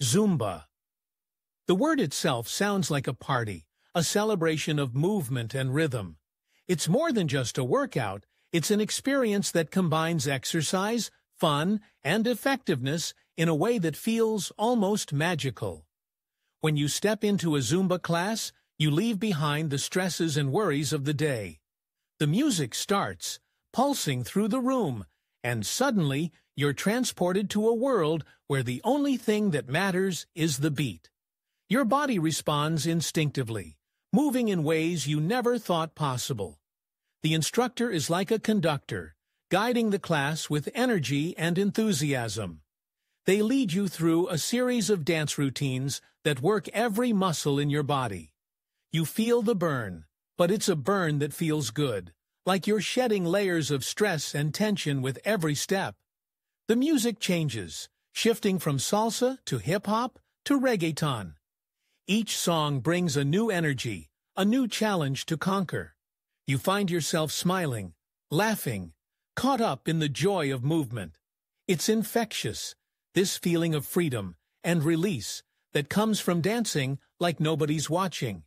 Zumba. The word itself sounds like a party, a celebration of movement and rhythm. It's more than just a workout, it's an experience that combines exercise, fun, and effectiveness in a way that feels almost magical. When you step into a Zumba class, you leave behind the stresses and worries of the day. The music starts, pulsing through the room, and suddenly you're transported to a world where the only thing that matters is the beat. Your body responds instinctively, moving in ways you never thought possible. The instructor is like a conductor, guiding the class with energy and enthusiasm. They lead you through a series of dance routines that work every muscle in your body. You feel the burn, but it's a burn that feels good, like you're shedding layers of stress and tension with every step. The music changes, shifting from salsa to hip-hop to reggaeton. Each song brings a new energy, a new challenge to conquer. You find yourself smiling, laughing, caught up in the joy of movement. It's infectious, this feeling of freedom and release that comes from dancing like nobody's watching.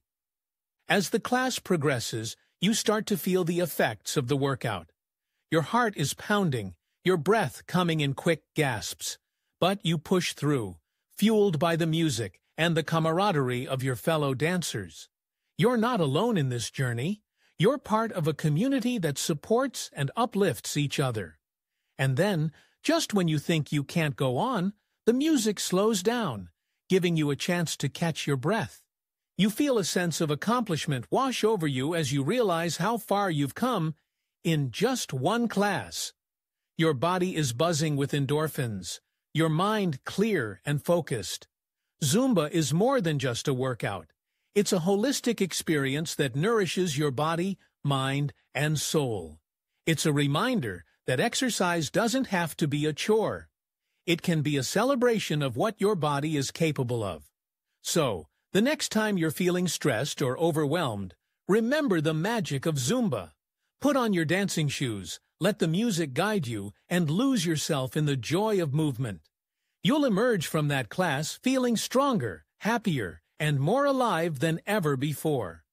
As the class progresses, you start to feel the effects of the workout. Your heart is pounding, your breath coming in quick gasps. But you push through, fueled by the music and the camaraderie of your fellow dancers. You're not alone in this journey. You're part of a community that supports and uplifts each other. And then, just when you think you can't go on, the music slows down, giving you a chance to catch your breath. You feel a sense of accomplishment wash over you as you realize how far you've come in just one class. Your body is buzzing with endorphins, your mind clear and focused. Zumba is more than just a workout. It's a holistic experience that nourishes your body, mind, and soul. It's a reminder that exercise doesn't have to be a chore. It can be a celebration of what your body is capable of. So, the next time you're feeling stressed or overwhelmed, remember the magic of Zumba. Put on your dancing shoes, let the music guide you, and lose yourself in the joy of movement. You'll emerge from that class feeling stronger, happier, and more alive than ever before.